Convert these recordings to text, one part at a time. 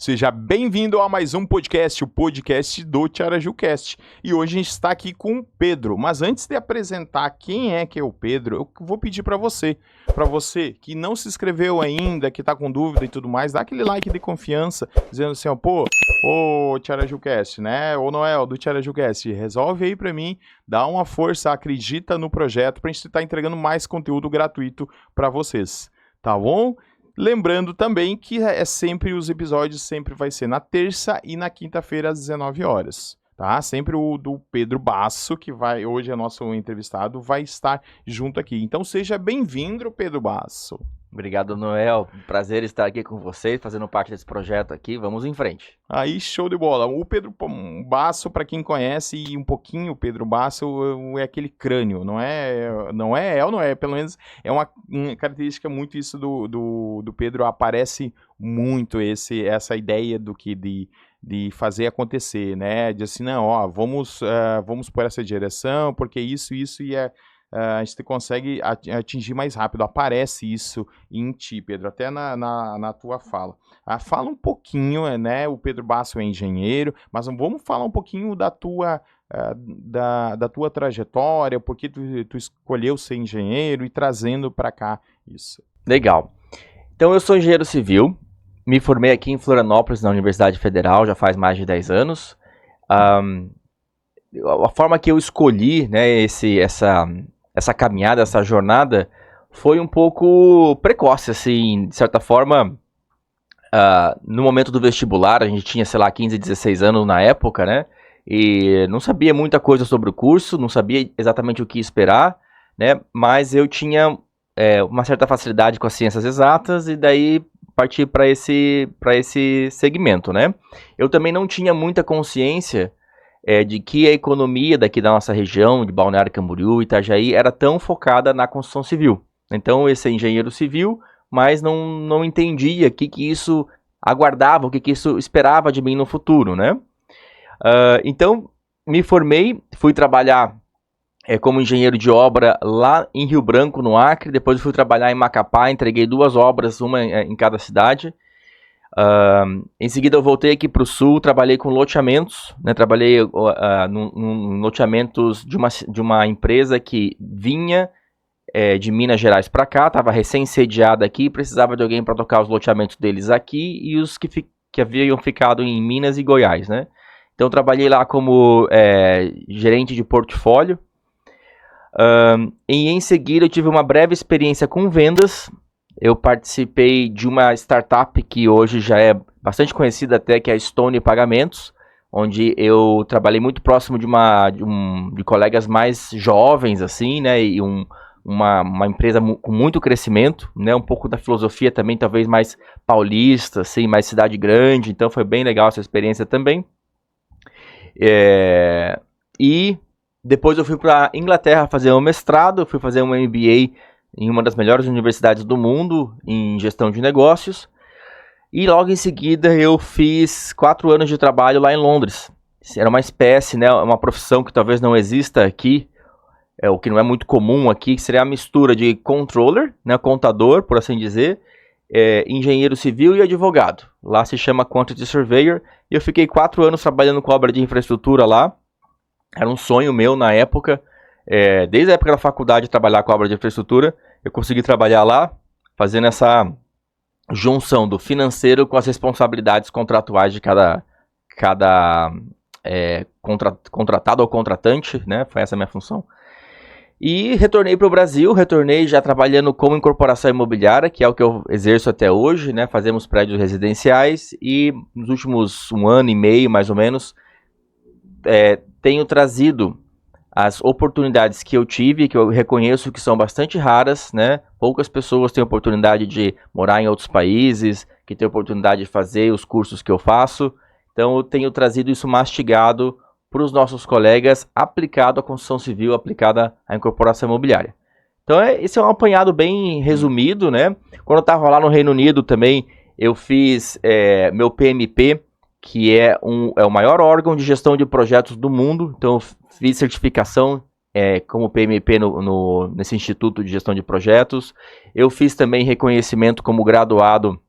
Seja bem-vindo a mais um podcast, o podcast do TiarajuCast. E hoje a gente está aqui com o Pedro. Mas antes de apresentar quem é que é o Pedro, eu vou pedir para você que não se inscreveu ainda, que está com dúvida e tudo mais, dá aquele like de confiança, dizendo assim, ó, pô, ô TiarajuCast, né? Ô Noel, do TiarajuCast, resolve aí para mim, dá uma força, acredita no projeto para a gente estar entregando mais conteúdo gratuito para vocês, tá bom? Lembrando também que os episódios sempre vai ser na terça e na quinta-feira às 19 horas, tá? Sempre o do Pedro Basso, que hoje é nosso entrevistado, vai estar junto aqui. Então seja bem-vindo, Pedro Basso. Obrigado, Noel. Prazer estar aqui com vocês, fazendo parte desse projeto aqui. Vamos em frente. Aí, show de bola. O Pedro Basso, para quem conhece e um pouquinho o Pedro Basso, é aquele crânio, não é, pelo menos é uma característica muito isso do Pedro, aparece muito essa ideia de fazer acontecer, né? De assim, não, ó, vamos por essa direção, porque isso a gente consegue atingir mais rápido. Aparece isso em ti, Pedro, até na tua fala. Fala um pouquinho, né? O Pedro Basso é engenheiro, mas vamos falar um pouquinho da tua trajetória, porque tu escolheu ser engenheiro e trazendo para cá isso. Legal. Então, eu sou engenheiro civil, me formei aqui em Florianópolis, na Universidade Federal, já faz mais de 10 anos. A forma que eu escolhi, né, essa caminhada, essa jornada, foi um pouco precoce, assim, de certa forma. No momento do vestibular, a gente tinha, 15, 16 anos na época, né, e não sabia muita coisa sobre o curso, não sabia exatamente o que esperar, né, mas eu tinha uma certa facilidade com as ciências exatas, e daí parti para esse segmento, né. Eu também não tinha muita consciência de que a economia daqui da nossa região, de Balneário Camboriú, Itajaí, era tão focada na construção civil. Então, esse é engenheiro civil, mas não entendia o que isso aguardava, o que isso esperava de mim no futuro, né? Então, me formei, fui trabalhar como engenheiro de obra lá em Rio Branco, no Acre, depois fui trabalhar em Macapá, entreguei 2 obras, uma em cada cidade. Em seguida eu voltei aqui para o sul, trabalhei com loteamentos, né, trabalhei em loteamentos de uma empresa que vinha de Minas Gerais para cá, estava recém-sediada aqui, precisava de alguém para tocar os loteamentos deles aqui e os que haviam ficado em Minas e Goiás, né? Então trabalhei lá como gerente de portfólio, e em seguida eu tive uma breve experiência com vendas. Eu participei de uma startup que hoje já é bastante conhecida até, que é a Stone Pagamentos, onde eu trabalhei muito próximo de colegas mais jovens, assim, né, e uma empresa com muito crescimento, né, um pouco da filosofia também, talvez mais paulista, assim, mais cidade grande, então foi bem legal essa experiência também. E depois eu fui para Inglaterra fazer um mestrado, fui fazer um MBA em uma das melhores universidades do mundo, em gestão de negócios. E logo em seguida eu fiz 4 anos de trabalho lá em Londres. Era uma espécie, né, uma profissão que talvez não exista aqui, o que não é muito comum aqui, que seria a mistura de controller, né, contador, por assim dizer, engenheiro civil e advogado. Lá se chama Quantity Surveyor. E eu fiquei 4 anos trabalhando com obra de infraestrutura lá. Era um sonho meu na época. Desde a época da faculdade, trabalhar com obra de infraestrutura, eu consegui trabalhar lá, fazendo essa junção do financeiro com as responsabilidades contratuais de cada contratado ou contratante, né? Foi essa a minha função. E retornei para o Brasil, já trabalhando como incorporação imobiliária, que é o que eu exerço até hoje, né? Fazemos prédios residenciais e nos últimos 1 ano e meio, mais ou menos, tenho trazido as oportunidades que eu tive, que eu reconheço que são bastante raras, né? Poucas pessoas têm oportunidade de morar em outros países, que têm oportunidade de fazer os cursos que eu faço. Então eu tenho trazido isso mastigado para os nossos colegas, aplicado à construção civil, aplicada à incorporação imobiliária. Então esse é um apanhado bem resumido, né? Quando eu estava lá no Reino Unido também, eu fiz meu PMP, que é o maior órgão de gestão de projetos do mundo. Então eu fiz certificação como PMP nesse Instituto de Gestão de Projetos. Eu fiz também reconhecimento como graduado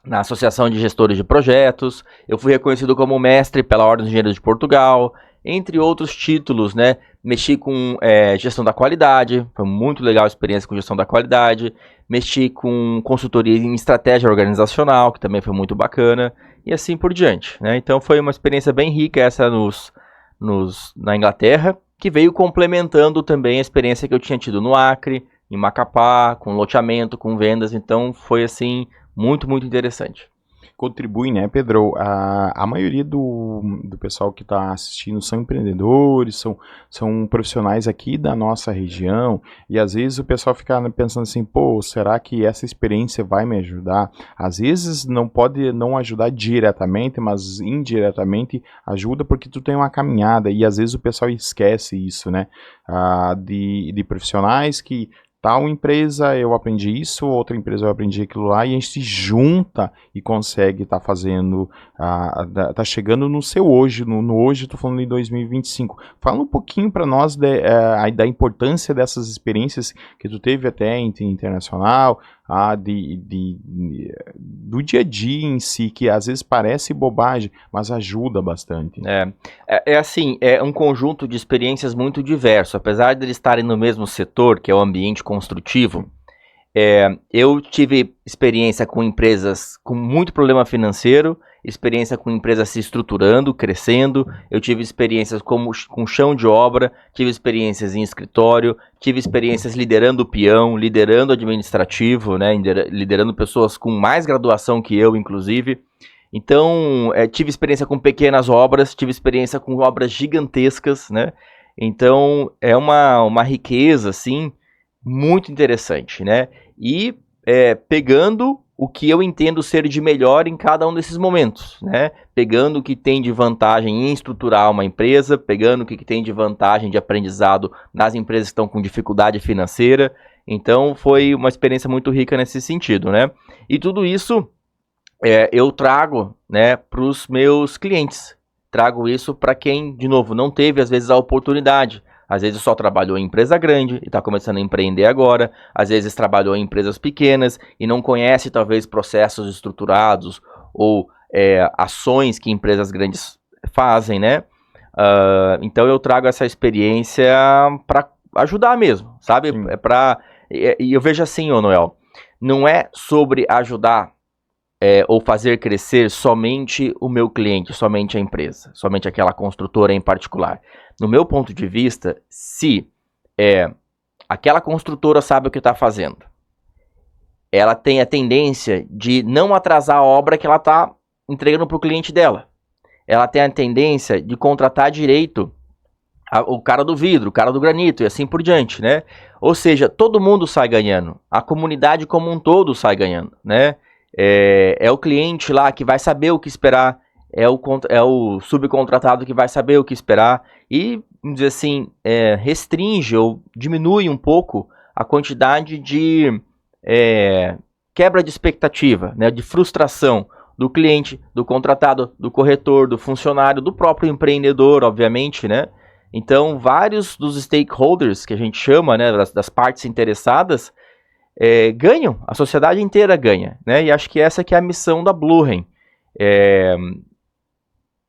na Associação de Gestores de Projetos, eu fui reconhecido como mestre pela Ordem dos Engenheiros de Portugal, entre outros títulos, né? Mexi com gestão da qualidade, foi muito legal a experiência com gestão da qualidade, mexi com consultoria em estratégia organizacional, que também foi muito bacana, e assim por diante, né? Então foi uma experiência bem rica essa na Inglaterra, que veio complementando também a experiência que eu tinha tido no Acre, em Macapá, com loteamento, com vendas, então foi assim, muito, muito interessante. Contribui, né, Pedro? A maioria do pessoal que está assistindo são empreendedores, são profissionais aqui da nossa região, e às vezes o pessoal fica pensando assim, pô, será que essa experiência vai me ajudar? Às vezes não pode não ajudar diretamente, mas indiretamente ajuda porque tu tem uma caminhada, e às vezes o pessoal esquece isso, né? De profissionais que tal empresa eu aprendi isso, outra empresa eu aprendi aquilo lá, e a gente se junta e consegue estar fazendo, tá chegando no seu hoje, no hoje, estou falando em 2025. Fala um pouquinho para nós da importância dessas experiências que tu teve até internacional, do dia a dia em si, que às vezes parece bobagem, mas ajuda bastante. Assim, é um conjunto de experiências muito diverso, apesar de eles estarem no mesmo setor, que é o ambiente construtivo. Eu tive experiência com empresas com muito problema financeiro, experiência com empresas se estruturando, crescendo, eu tive experiências com chão de obra, tive experiências em escritório, tive experiências liderando peão, liderando administrativo, né, liderando pessoas com mais graduação que eu, inclusive. Então, tive experiência com pequenas obras, tive experiência com obras gigantescas, né? Então, é uma riqueza, assim, muito interessante, né? E pegando o que eu entendo ser de melhor em cada um desses momentos, né? Pegando o que tem de vantagem em estruturar uma empresa, pegando o que tem de vantagem de aprendizado nas empresas que estão com dificuldade financeira. Então, foi uma experiência muito rica nesse sentido, né? E tudo isso eu trago, né, para os meus clientes. Trago isso para quem, de novo, não teve às vezes a oportunidade. Às vezes só trabalhou em empresa grande e está começando a empreender agora. Às vezes trabalhou em empresas pequenas e não conhece talvez processos estruturados ou ações que empresas grandes fazem, né? Então eu trago essa experiência para ajudar mesmo, sabe? E eu vejo assim, ô Noel, não é sobre ajudar ou fazer crescer somente o meu cliente, somente a empresa, somente aquela construtora em particular. No meu ponto de vista, se aquela construtora sabe o que está fazendo, ela tem a tendência de não atrasar a obra que ela está entregando para o cliente dela. Ela tem a tendência de contratar direito o cara do vidro, o cara do granito e assim por diante, né? Ou seja, todo mundo sai ganhando, a comunidade como um todo sai ganhando, né? É o cliente lá que vai saber o que esperar, é o subcontratado que vai saber o que esperar e, vamos dizer assim, restringe ou diminui um pouco a quantidade de quebra de expectativa, né, de frustração do cliente, do contratado, do corretor, do funcionário, do próprio empreendedor, obviamente, né? Então, vários dos stakeholders, que a gente chama, né, das partes interessadas, ganham, a sociedade inteira ganha, né? E acho que essa que é a missão da Bluehen,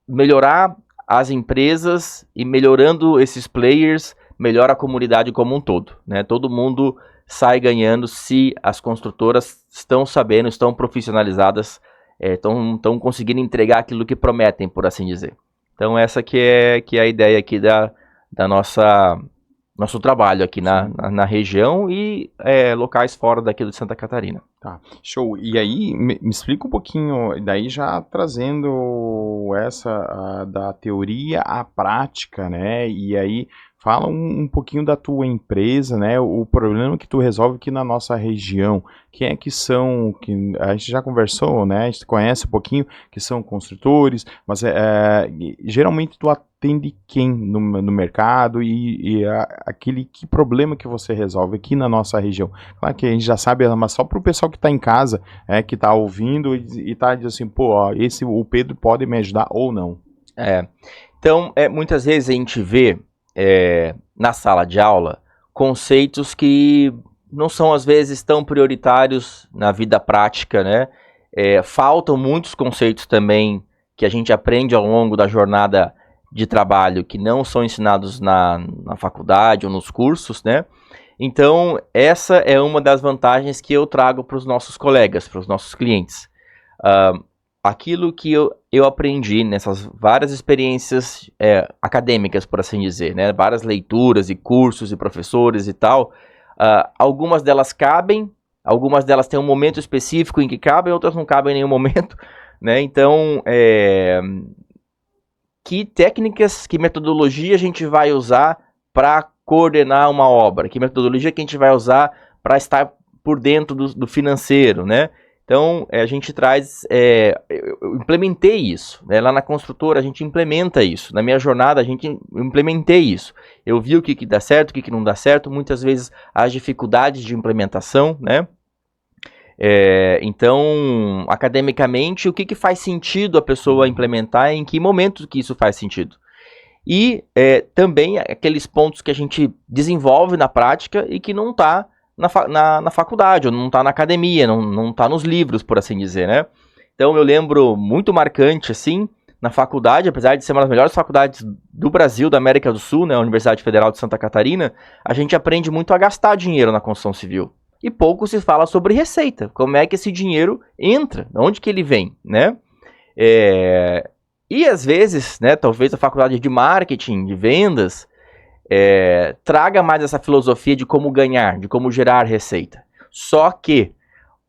melhorar as empresas e melhorando esses players, melhora a comunidade como um todo, né? Todo mundo sai ganhando se as construtoras estão sabendo, estão profissionalizadas, estão conseguindo entregar aquilo que prometem, por assim dizer. Então essa que é a ideia aqui da nosso trabalho aqui na região e locais fora daqui de Santa Catarina. Tá, show. E aí, me explica um pouquinho, daí já trazendo essa da teoria à prática, né? E aí, fala um pouquinho da tua empresa, né? O problema que tu resolve aqui na nossa região. Quem é que são, que a gente já conversou, né? A gente conhece um pouquinho, que são construtores, mas geralmente tu atende quem no mercado e que problema que você resolve aqui na nossa região. Claro que a gente já sabe, mas só para o pessoal que está em casa, que está ouvindo e está dizendo assim, pô, ó, o Pedro pode me ajudar ou não. Então, muitas vezes a gente vê na sala de aula conceitos que não são às vezes tão prioritários na vida prática, né? Faltam muitos conceitos também que a gente aprende ao longo da jornada de trabalho que não são ensinados na faculdade ou nos cursos, né? Então, essa é uma das vantagens que eu trago para os nossos colegas, para os nossos clientes. Aquilo que eu aprendi nessas várias experiências acadêmicas, por assim dizer, né? Várias leituras e cursos e professores e tal, algumas delas cabem, algumas delas têm um momento específico em que cabem, outras não cabem em nenhum momento, né? Então, que técnicas, que metodologia a gente vai usar para coordenar uma obra? Que metodologia que a gente vai usar para estar por dentro do financeiro, né? Então, a gente traz... eu implementei isso, né? Lá na construtora a gente implementa isso. Na minha jornada eu implementei isso. Eu vi o que dá certo, o que não dá certo. Muitas vezes as dificuldades de implementação, né? Então, academicamente, o que faz sentido a pessoa implementar, em que momento que isso faz sentido. E também aqueles pontos que a gente desenvolve na prática e que não está na faculdade, ou não está na academia, não está nos livros, por assim dizer, né? Então eu lembro muito marcante, assim, na faculdade, apesar de ser uma das melhores faculdades do Brasil, da América do Sul, né, a Universidade Federal de Santa Catarina, a gente aprende muito a gastar dinheiro na construção civil. E pouco se fala sobre receita, como é que esse dinheiro entra, de onde que ele vem, né? E às vezes, né, talvez a faculdade de marketing, de vendas, traga mais essa filosofia de como ganhar, de como gerar receita. Só que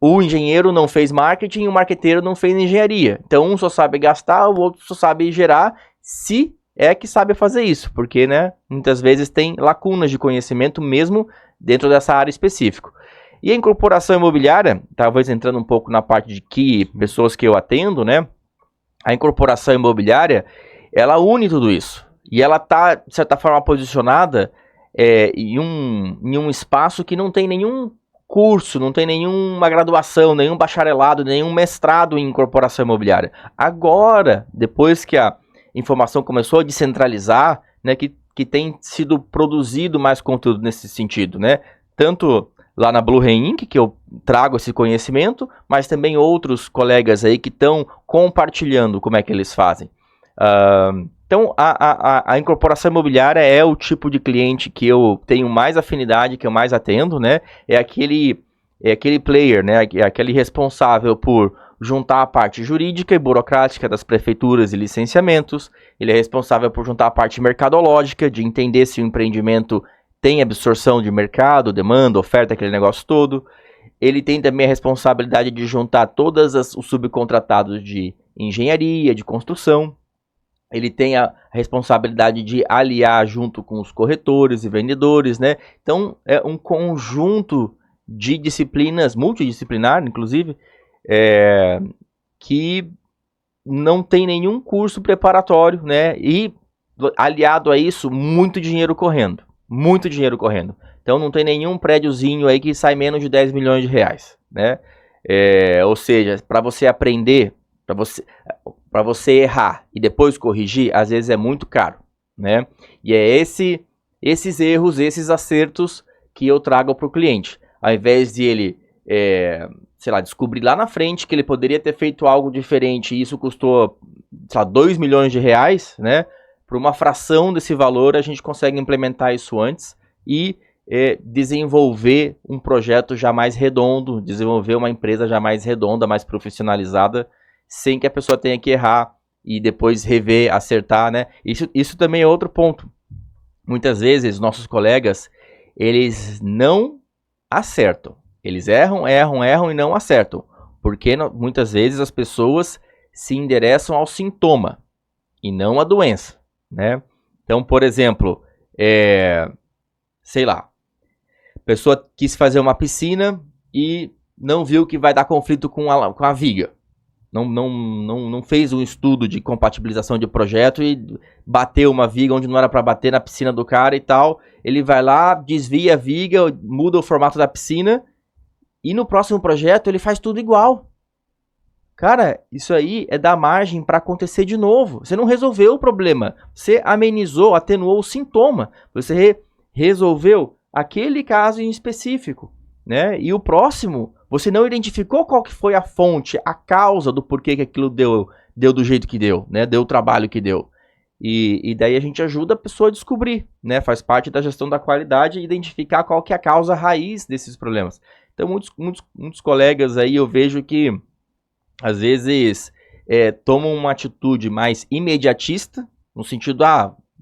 o engenheiro não fez marketing e o marqueteiro não fez engenharia. Então um só sabe gastar, o outro só sabe gerar, se é que sabe fazer isso. Porque, né, muitas vezes tem lacunas de conhecimento mesmo dentro dessa área específica. E a incorporação imobiliária, talvez entrando um pouco na parte de que pessoas que eu atendo, né, a incorporação imobiliária, ela une tudo isso. E ela está, de certa forma, posicionada em um espaço que não tem nenhum curso, não tem nenhuma graduação, nenhum bacharelado, nenhum mestrado em incorporação imobiliária. Agora, depois que a informação começou a descentralizar, né, que tem sido produzido mais conteúdo nesse sentido, né? Tanto lá na Blue Rain Inc., que eu trago esse conhecimento, mas também outros colegas aí que estão compartilhando como é que eles fazem. Então, a incorporação imobiliária é o tipo de cliente que eu tenho mais afinidade, que eu mais atendo, né? É aquele player, né? É aquele responsável por juntar a parte jurídica e burocrática das prefeituras e licenciamentos. Ele é responsável por juntar a parte mercadológica, de entender se o empreendimento tem absorção de mercado, demanda, oferta, aquele negócio todo. Ele tem também a responsabilidade de juntar todos os subcontratados de engenharia, de construção. Ele tem a responsabilidade de aliar junto com os corretores e vendedores, né? Então, é um conjunto de disciplinas, multidisciplinar, inclusive, que não tem nenhum curso preparatório, né? E, aliado a isso, muito dinheiro correndo. Muito dinheiro correndo. Então, não tem nenhum prédiozinho aí que sai menos de 10 milhões de reais, né? Ou seja, para você aprender, para você errar e depois corrigir, às vezes é muito caro, né? E é esses erros, esses acertos que eu trago para o cliente. Ao invés de ele, sei lá, descobrir lá na frente que ele poderia ter feito algo diferente e isso custou, sei lá, 2 milhões de reais, né? Por uma fração desse valor, a gente consegue implementar isso antes e desenvolver um projeto já mais redondo, desenvolver uma empresa já mais redonda, mais profissionalizada, sem que a pessoa tenha que errar e depois rever, acertar, né? Isso também é outro ponto. Muitas vezes, nossos colegas, eles não acertam. Eles erram e não acertam. Porque muitas vezes as pessoas se endereçam ao sintoma e não à doença, né? Então, por exemplo, sei lá, a pessoa quis fazer uma piscina e não viu que vai dar conflito com a viga. Não fez um estudo de compatibilização de projeto e bateu uma viga onde não era para bater na piscina do cara e tal. Ele vai lá, desvia a viga, muda o formato da piscina e no próximo projeto ele faz tudo igual. Cara, isso aí é dar margem para acontecer de novo. Você não resolveu o problema, você amenizou, atenuou o sintoma. Você resolveu aquele caso em específico, né? E o próximo você não identificou qual que foi a fonte, a causa do porquê que aquilo deu do jeito que deu, né? Deu o trabalho que deu. E daí a gente ajuda a pessoa a descobrir, né? Faz parte da gestão da qualidade identificar qual que é a causa raiz desses problemas. Então, muitos colegas aí eu vejo que, às vezes, tomam uma atitude mais imediatista, no sentido,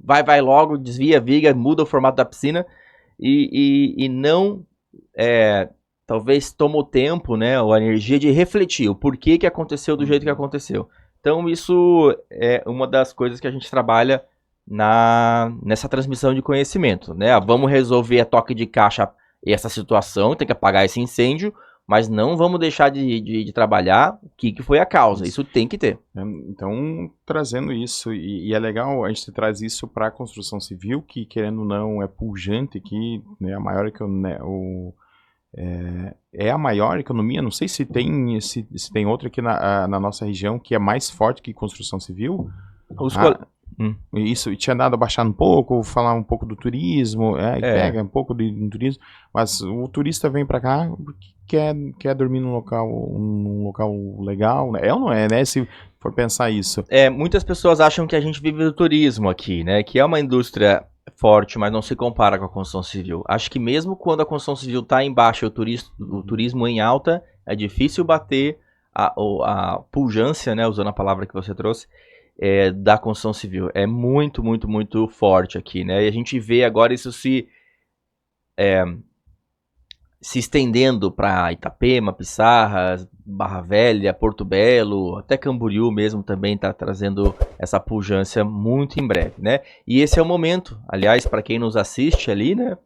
vai logo, desvia a viga, muda o formato da piscina, e não, talvez, toma o tempo, né, ou a energia de refletir o porquê que aconteceu do jeito que aconteceu. Então, isso é uma das coisas que a gente trabalha nessa transmissão de conhecimento, né? Vamos resolver a toque de caixa essa situação, tem que apagar esse incêndio, mas não vamos deixar de trabalhar o que foi a causa. Isso tem que ter. Então, trazendo isso, e é legal, a gente traz isso para a construção civil, que, querendo ou não, é pujante aqui, né? A maior é a maior economia, não sei se tem outra aqui na nossa região que é mais forte que construção civil. Isso, e tinha dado abaixar um pouco, falar um pouco do turismo, pega um pouco do turismo, mas o turista vem para cá porque quer dormir num local legal, né? É ou não é, né? Se for pensar isso. Muitas pessoas acham que a gente vive do turismo aqui, né? Que é uma indústria forte, mas não se compara com a construção civil. Acho que mesmo quando a construção civil está em baixa e o turismo em alta, é difícil bater a pujança, né? Usando a palavra que você trouxe, da construção civil. É muito, muito, muito forte aqui, né? E a gente vê agora isso se estendendo para Itapema, Pissarras, Barra Velha, Porto Belo, até Camboriú mesmo também está trazendo essa pujança muito em breve, né? E esse é o momento, aliás, para quem nos assiste ali, né?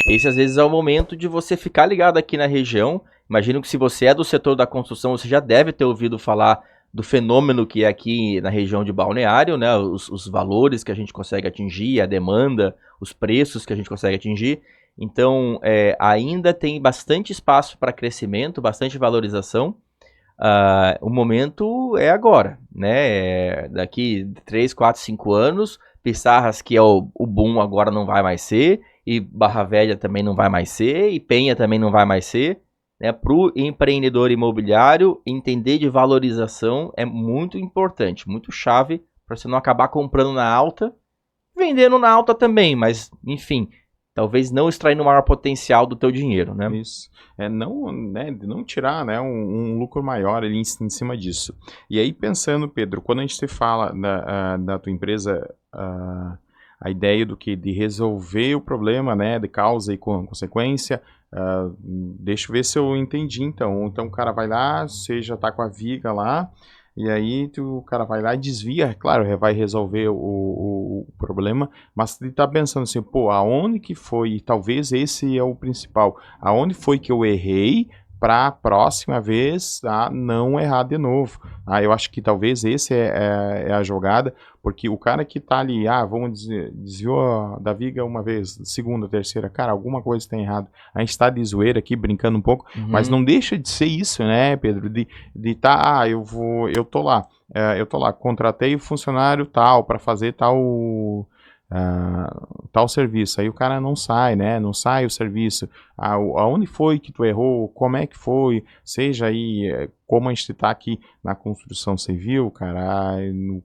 Esse às vezes é o momento de você ficar ligado aqui na região. Imagino que se você é do setor da construção, você já deve ter ouvido falar do fenômeno que é aqui na região de Balneário, né? Os valores que a gente consegue atingir, a demanda, os preços que a gente consegue atingir. Então, ainda tem bastante espaço para crescimento, bastante valorização. O momento é agora, né? Daqui 3, 4, 5 anos, Pissarras, que é o boom, agora não vai mais ser, e Barra Velha também não vai mais ser, e Penha também não vai mais ser. Né? Para o empreendedor imobiliário, entender de valorização é muito importante, muito chave, para você não acabar comprando na alta, vendendo na alta também, mas, enfim, talvez não extraindo o maior potencial do teu dinheiro, né? Isso. Não tirar, né, um lucro maior ali em cima disso. E aí, pensando, Pedro, quando a gente fala da tua empresa, a ideia de resolver o problema, né, de causa e consequência, deixa eu ver se eu entendi, então. Então o cara vai lá, você já tá com a viga lá, e aí o cara vai lá e desvia, claro, vai resolver o problema, mas ele tá pensando assim, aonde que foi, talvez esse é o principal, aonde foi que eu errei para a próxima vez não errar de novo. Eu acho que talvez esse é a jogada, porque o cara que tá ali, vamos dizer, desviou da viga uma vez, segunda, terceira, cara, alguma coisa tem errado. A gente tá de zoeira aqui, brincando um pouco, mas não deixa de ser isso, né, Pedro? Eu tô lá, contratei o funcionário tal para fazer tal serviço, aí o cara não sai, né? Não sai o serviço. Aonde foi que tu errou? Como é que foi? Seja aí, como a gente está aqui na construção civil, cara,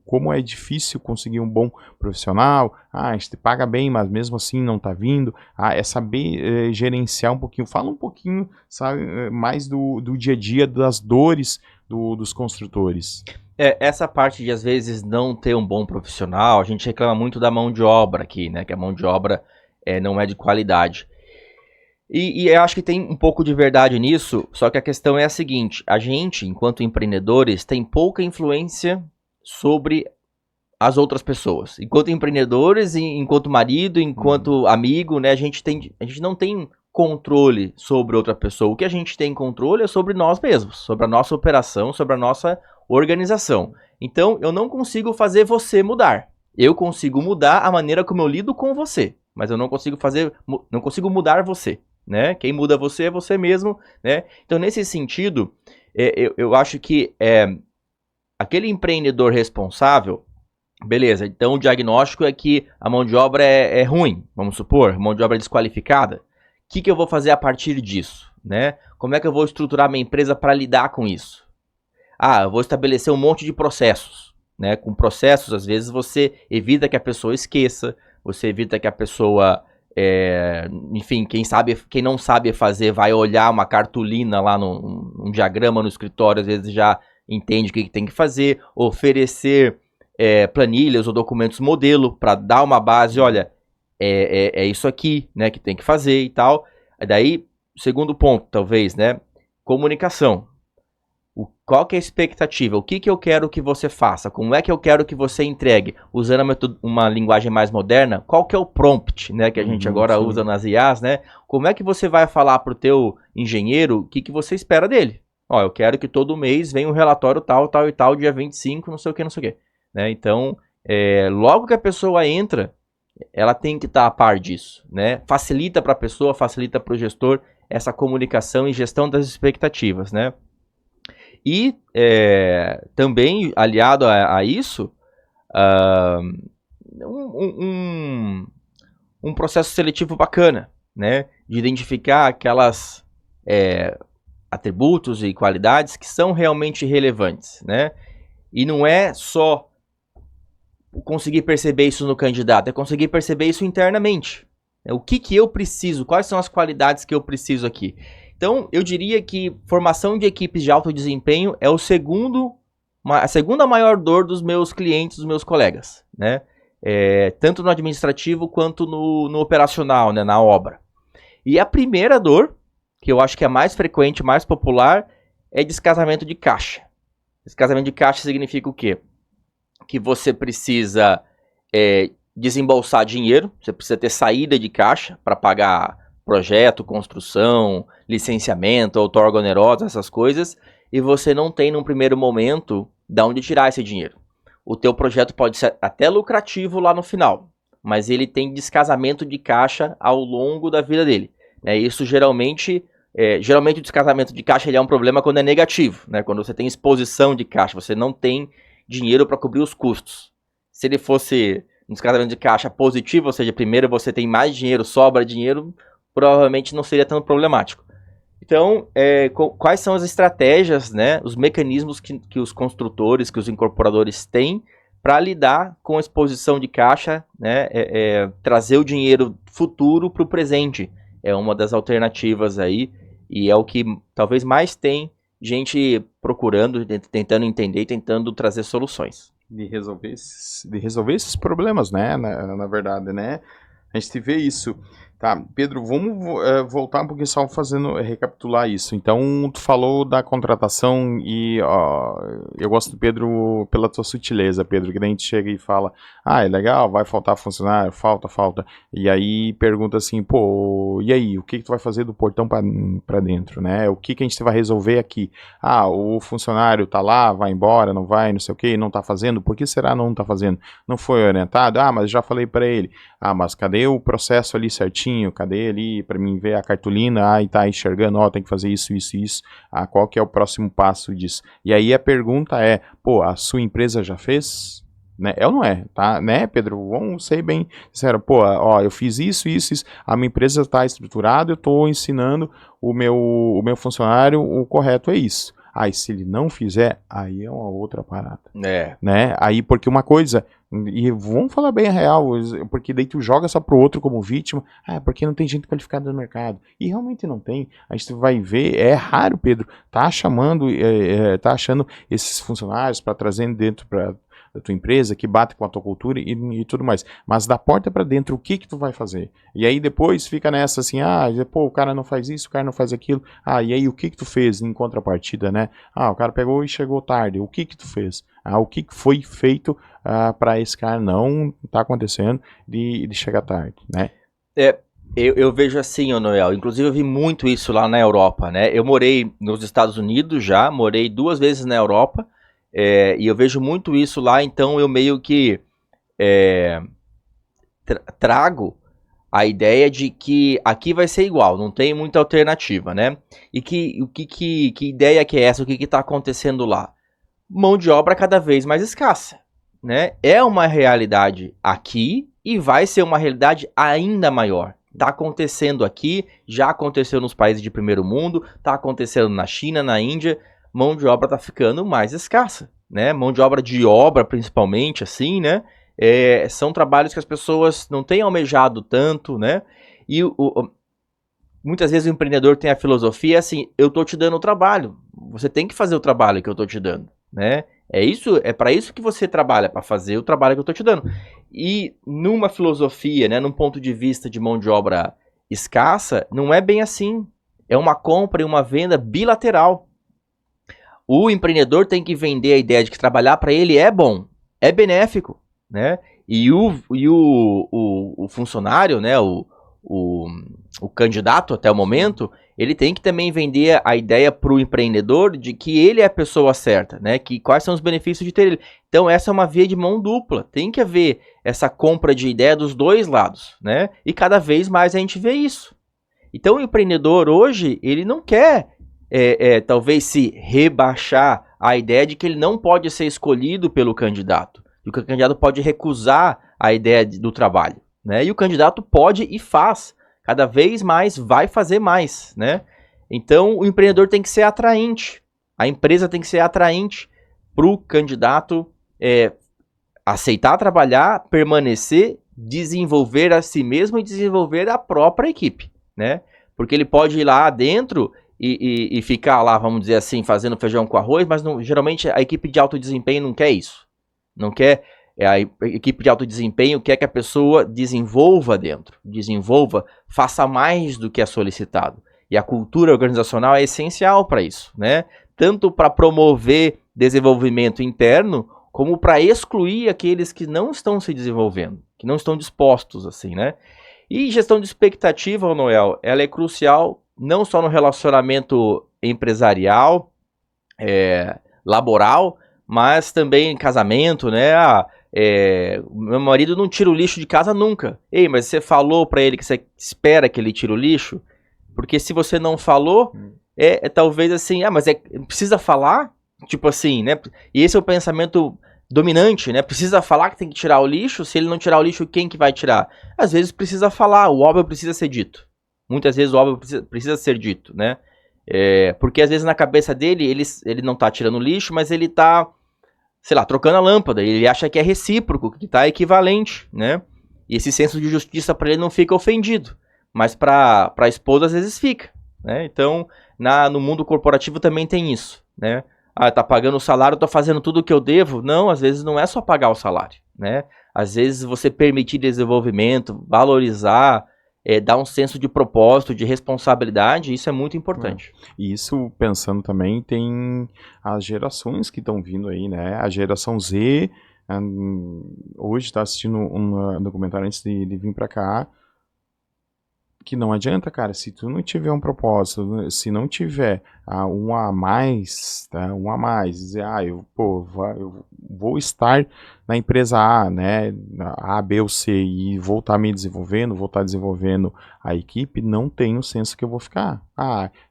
como é difícil conseguir um bom profissional. A gente paga bem, mas mesmo assim não tá vindo. É saber gerenciar um pouquinho. Fala um pouquinho, sabe, mais do dia a dia, das dores dos construtores. Essa parte de, às vezes, não ter um bom profissional, a gente reclama muito da mão de obra aqui, né? Que a mão de obra não é de qualidade. E eu acho que tem um pouco de verdade nisso, só que a questão é a seguinte: a gente, enquanto empreendedores, tem pouca influência sobre as outras pessoas. Enquanto empreendedores, enquanto marido, enquanto amigo, né? A gente não tem controle sobre outra pessoa. O que a gente tem controle é sobre nós mesmos, sobre a nossa operação, sobre a nossa organização. Então, eu não consigo fazer você mudar. Eu consigo mudar a maneira como eu lido com você, mas eu não consigo mudar você, né? Quem muda você é você mesmo, né? Então, nesse sentido, eu acho que aquele empreendedor responsável, beleza, então o diagnóstico é que a mão de obra é ruim, vamos supor, a mão de obra é desqualificada. O que eu vou fazer a partir disso? né? Como é que eu vou estruturar minha empresa para lidar com isso? Ah, eu vou estabelecer um monte de processos, né? Com processos, às vezes, você evita que a pessoa esqueça, você evita que a pessoa, enfim, quem não sabe fazer vai olhar uma cartolina lá num diagrama no escritório, às vezes já entende o que tem que fazer, oferecer planilhas ou documentos modelo para dar uma base, olha, é isso aqui, né, que tem que fazer e tal. Daí, segundo ponto, talvez, né, comunicação. Qual que é a expectativa? O que eu quero que você faça? Como é que eu quero que você entregue? Usando uma linguagem mais moderna, qual que é o prompt, né, que a gente agora usa nas IAs, né? Como é que você vai falar para o teu engenheiro o que você espera dele? Ó, eu quero que todo mês venha um relatório tal, tal e tal, dia 25, não sei o que, não sei o que. Né? Então, logo que a pessoa entra, ela tem que estar a par disso, né? Facilita para a pessoa, facilita para o gestor essa comunicação e gestão das expectativas, né? E também, aliado a isso, um processo seletivo bacana, né? De identificar aquelas atributos e qualidades que são realmente relevantes, né? E não é só conseguir perceber isso no candidato, é conseguir perceber isso internamente. O que eu preciso, quais são as qualidades que eu preciso aqui. Então, eu diria que formação de equipes de alto desempenho é a segunda maior dor dos meus clientes, dos meus colegas, né? Tanto no administrativo quanto no operacional, né, na obra. E a primeira dor, que eu acho que é a mais frequente, mais popular, é descasamento de caixa. Descasamento de caixa significa o quê? Que você precisa desembolsar dinheiro, você precisa ter saída de caixa para pagar projeto, construção, licenciamento, outorga onerosa, essas coisas, e você não tem num primeiro momento de onde tirar esse dinheiro. O teu projeto pode ser até lucrativo lá no final, mas ele tem descasamento de caixa ao longo da vida dele. Isso geralmente o descasamento de caixa ele é um problema quando é negativo, né? Quando você tem exposição de caixa, você não tem dinheiro para cobrir os custos. Se ele fosse um descasamento de caixa positivo, ou seja, primeiro você tem mais dinheiro, sobra dinheiro, provavelmente não seria tão problemático. Então, quais são as estratégias, né, os mecanismos que os construtores, que os incorporadores têm para lidar com a exposição de caixa, né, trazer o dinheiro futuro para o presente? É uma das alternativas aí, e é o que talvez mais tem gente procurando, tentando entender e tentando trazer soluções. De resolver esses problemas, né, na verdade, né? A gente vê isso. Tá, Pedro, vamos voltar um pouquinho só recapitular isso. Então, tu falou da contratação e eu gosto do Pedro pela tua sutileza, Pedro, que daí a gente chega e fala, é legal, vai faltar funcionário, falta. E aí pergunta assim, pô, e aí, o que tu vai fazer do portão pra dentro, né? O que a gente vai resolver aqui? O funcionário tá lá, vai embora, não vai, não sei o que, não tá fazendo, por que será não tá fazendo? Não foi orientado? Mas eu já falei pra ele. Mas cadê o processo ali certinho? Cadê ali para mim ver a cartolina, e tá enxergando, tem que fazer isso, qual que é o próximo passo disso? E aí a pergunta é, a sua empresa já fez? Né? É ou não é? Tá? Né, Pedro? Vamos ser bem sincero, eu fiz isso, a minha empresa está estruturada, eu estou ensinando o meu funcionário, o correto é isso. E se ele não fizer, aí é uma outra parada. Né? Aí, porque uma coisa, e vamos falar bem a real, porque daí tu joga só pro outro como vítima, porque não tem gente qualificada no mercado. E realmente não tem. A gente vai ver, é raro, Pedro, tá achando esses funcionários para trazer dentro da tua empresa, que bate com a tua cultura e tudo mais. Mas da porta para dentro, o que tu vai fazer? E aí depois fica nessa assim, o cara não faz isso, o cara não faz aquilo. E aí o que tu fez em contrapartida, né? O cara pegou e chegou tarde. O que tu fez? O que foi feito para esse cara não tá acontecendo de chegar tarde, né? Eu vejo assim, Noel, inclusive eu vi muito isso lá na Europa, né? Eu morei nos Estados Unidos já, morei 2 vezes na Europa, e eu vejo muito isso lá, então eu meio que trago a ideia de que aqui vai ser igual, não tem muita alternativa, né? E que ideia que é essa? O que está acontecendo lá? Mão de obra cada vez mais escassa, né? É uma realidade aqui e vai ser uma realidade ainda maior. Está acontecendo aqui, já aconteceu nos países de primeiro mundo, está acontecendo na China, na Índia, mão de obra está ficando mais escassa, né? Mão de obra principalmente, assim, né? São trabalhos que as pessoas não têm almejado tanto, né? E muitas vezes o empreendedor tem a filosofia assim, eu tô te dando o trabalho, você tem que fazer o trabalho que eu tô te dando, né? É para isso que você trabalha, para fazer o trabalho que eu tô te dando. E numa filosofia, né, num ponto de vista de mão de obra escassa, não é bem assim. É uma compra e uma venda bilateral. O empreendedor tem que vender a ideia de que trabalhar para ele é bom, é benéfico, né? E o funcionário, né, o candidato até o momento, ele tem que também vender a ideia para o empreendedor de que ele é a pessoa certa, né? Que quais são os benefícios de ter ele. Então essa é uma via de mão dupla. Tem que haver essa compra de ideia dos dois lados, né? E cada vez mais a gente vê isso. Então o empreendedor hoje, ele não quer talvez se rebaixar a ideia de que ele não pode ser escolhido pelo candidato. E que o candidato pode recusar a ideia do trabalho, né? E o candidato pode e faz. Cada vez mais vai fazer mais, né? Então, o empreendedor tem que ser atraente. A empresa tem que ser atraente para o candidato aceitar trabalhar, permanecer, desenvolver a si mesmo e desenvolver a própria equipe, né? Porque ele pode ir lá dentro e ficar lá, vamos dizer assim, fazendo feijão com arroz, mas geralmente a equipe de alto desempenho não quer isso. Não quer... A equipe de alto desempenho quer que a pessoa desenvolva dentro, faça mais do que é solicitado. E a cultura organizacional é essencial para isso, né? Tanto para promover desenvolvimento interno, como para excluir aqueles que não estão se desenvolvendo, que não estão dispostos, assim, né? E gestão de expectativa, Noel, ela é crucial não só no relacionamento empresarial, laboral, mas também em casamento, né? Meu marido não tira o lixo de casa nunca. Ei, mas você falou pra ele que você espera que ele tire o lixo? Porque se você não falou, talvez assim, mas precisa falar? Tipo assim, né? E esse é o pensamento dominante, né? Precisa falar que tem que tirar o lixo? Se ele não tirar o lixo, quem que vai tirar? Às vezes precisa falar, o óbvio precisa ser dito. Muitas vezes o óbvio precisa ser dito, né? Porque às vezes na cabeça dele, ele não tá tirando lixo, mas ele tá, sei lá, trocando a lâmpada, ele acha que é recíproco, que tá equivalente, né? E esse senso de justiça para ele não fica ofendido, mas para a esposa às vezes fica, né? Então, no mundo corporativo também tem isso, né? Tá pagando o salário, tô fazendo tudo o que eu devo. Não, às vezes não é só pagar o salário, né? Às vezes você permitir desenvolvimento, valorizar, dar um senso de propósito, de responsabilidade, isso é muito importante. E isso, pensando também, tem as gerações que estão vindo aí, né? A geração Z, hoje está assistindo um documentário antes de vir para cá, que não adianta, cara, se tu não tiver um propósito, se não tiver um a mais, tá? Um a mais, dizer, eu vou estar na empresa A, né, A, B ou C, e vou estar me desenvolvendo, vou estar desenvolvendo a equipe, não tem o senso que eu vou ficar.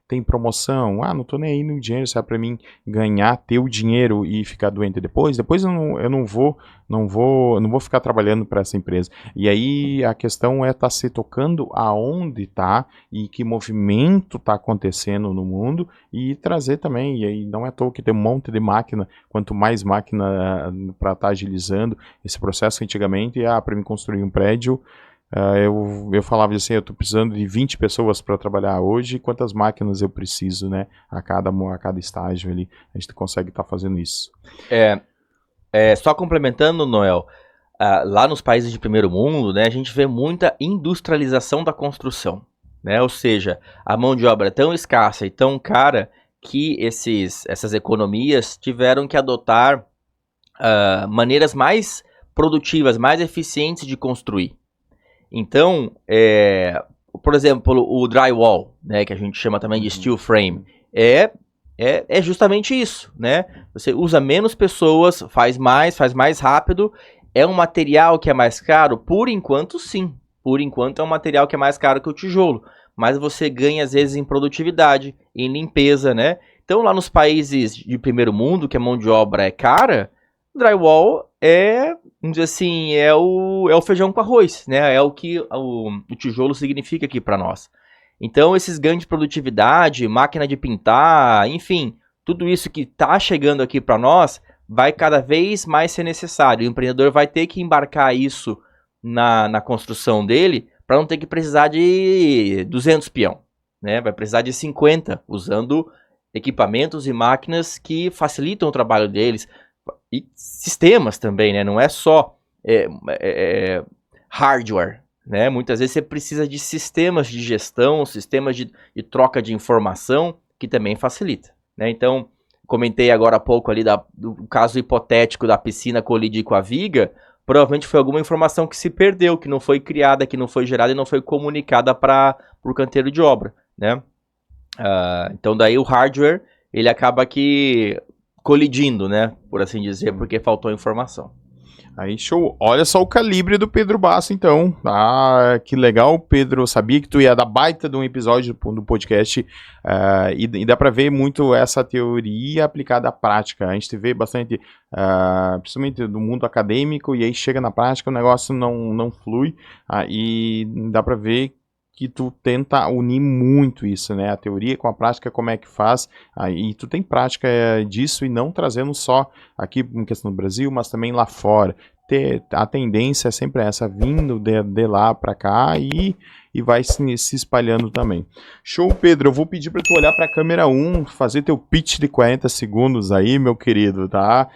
Tem promoção, não tô nem aí no dinheiro, se é pra mim ganhar, ter o dinheiro e ficar doente depois eu não vou ficar trabalhando para essa empresa. E aí a questão é estar se tocando aonde tá e que movimento tá acontecendo no mundo e trazer também, e aí não é à toa que tem um monte de máquina, quanto mais máquina para estar agilizando esse processo. Antigamente, para mim construir um prédio, eu falava assim, eu tô precisando de 20 pessoas para trabalhar hoje, quantas máquinas eu preciso, né? A cada estágio ali, a gente consegue estar fazendo isso. Só complementando, Noel, lá nos países de primeiro mundo, né, a gente vê muita industrialização da construção, né? Ou seja, a mão de obra é tão escassa e tão cara que essas economias tiveram que adotar maneiras mais produtivas, mais eficientes de construir. Então, por exemplo, o drywall, né, que a gente chama também de steel frame, é justamente isso, né? Você usa menos pessoas, faz mais rápido. É um material que é mais caro? Por enquanto, sim. Por enquanto é um material que é mais caro que o tijolo. Mas você ganha, às vezes, em produtividade, em limpeza, né? Então, lá nos países de primeiro mundo, que a mão de obra é cara, drywall vamos dizer assim, é o feijão com arroz, né? É o que o tijolo significa aqui para nós. Então, esses ganhos de produtividade, máquina de pintar, enfim, tudo isso que está chegando aqui para nós vai cada vez mais ser necessário. O empreendedor vai ter que embarcar isso na construção dele para não ter que precisar de 200 peão, né? Vai precisar de 50, usando equipamentos e máquinas que facilitam o trabalho deles. E sistemas também, né? Não é só hardware, né? Muitas vezes você precisa de sistemas de gestão, sistemas de troca de informação, que também facilita, né? Então, comentei agora há pouco ali do caso hipotético da piscina colidir com a viga, provavelmente foi alguma informação que se perdeu, que não foi criada, que não foi gerada e não foi comunicada para o canteiro de obra, né? Então daí o hardware, ele acaba que colidindo, né? Por assim dizer, porque faltou informação. Aí, show. Olha só o calibre do Pedro Basso, então. Ah, que legal, Pedro. Sabia que tu ia dar baita de um episódio do podcast. E dá pra ver muito essa teoria aplicada à prática. A gente vê bastante, principalmente do mundo acadêmico, e aí chega na prática, o negócio não flui. E dá pra ver que tu tenta unir muito isso, né? A teoria com a prática, como é que faz. E tu tem prática disso e não trazendo só aqui em questão do Brasil, mas também lá fora. A tendência é sempre essa, vindo de lá para cá e vai se espalhando também. Show, Pedro. Eu vou pedir para tu olhar para a câmera 1, fazer teu pitch de 40 segundos aí, meu querido, tá?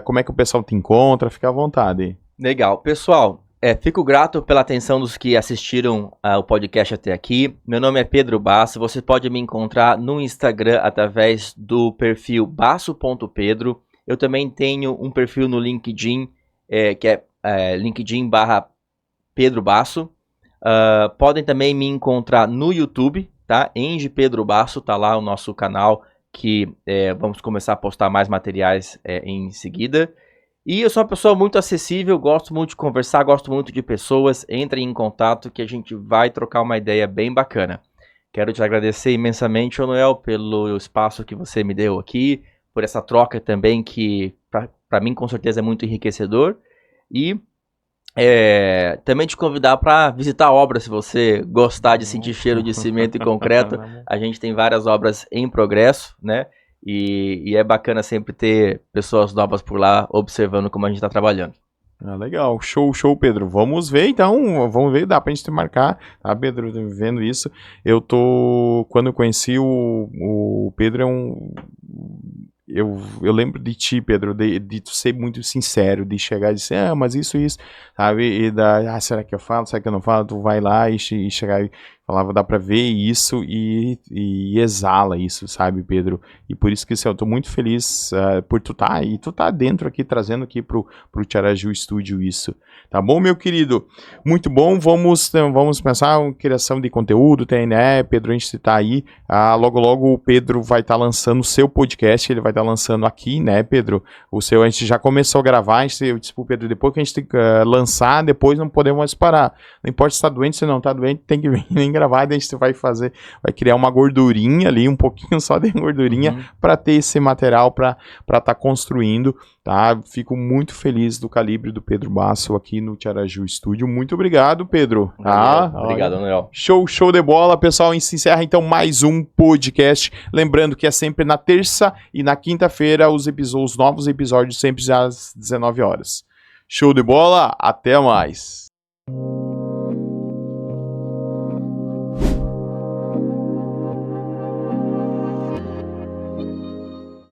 Como é que o pessoal te encontra? Fica à vontade. Legal. Pessoal, fico grato pela atenção dos que assistiram o podcast até aqui. Meu nome é Pedro Basso. Você pode me encontrar no Instagram através do perfil basso.pedro. Eu também tenho um perfil no LinkedIn, que é linkedin/Pedro Basso. Podem também me encontrar no YouTube, tá? Enge Pedro Basso, tá lá o nosso canal, que vamos começar a postar mais materiais em seguida. E eu sou uma pessoa muito acessível, gosto muito de conversar, gosto muito de pessoas. Entrem em contato que a gente vai trocar uma ideia bem bacana. Quero te agradecer imensamente, Noel, pelo espaço que você me deu aqui, por essa troca também que para mim com certeza é muito enriquecedor. E também te convidar para visitar a obra, se você gostar de sentir cheiro de cimento e concreto. A gente tem várias obras em progresso, né? E é bacana sempre ter pessoas novas por lá observando como a gente está trabalhando. Legal, show, Pedro. Vamos ver então, dá pra gente marcar, tá, Pedro, vendo isso. Quando eu conheci o Pedro, eu lembro de ti, Pedro, de tu ser muito sincero, de chegar e dizer, mas isso, sabe, e será que eu falo, será que eu não falo, tu vai lá e chegar e falava, dá pra ver isso e exala isso, sabe, Pedro, e por isso que eu tô muito feliz por tu tá, e tu tá dentro aqui, trazendo aqui pro Tiaraju Studio isso, tá bom, meu querido? Muito bom, vamos pensar em criação de conteúdo, né, Pedro, a gente tá aí, logo o Pedro vai estar lançando o seu podcast, ele vai estar lançando aqui, né, Pedro, o seu, a gente já começou a gravar, eu disse pro Pedro, depois que a gente lançar, depois não podemos mais parar, não importa se tá doente, se não tá doente, tem que vir gravar, daí a gente vai criar uma gordurinha ali, um pouquinho só de gordurinha, para ter esse material para estar construindo, tá? Fico muito feliz do calibre do Pedro Basso aqui no Tiaraju Studio. Muito obrigado, Pedro. Obrigado, Noel. Show de bola, pessoal. E se encerra então mais um podcast. Lembrando que é sempre na terça e na quinta-feira os novos episódios sempre às 19 horas. Show de bola, até mais.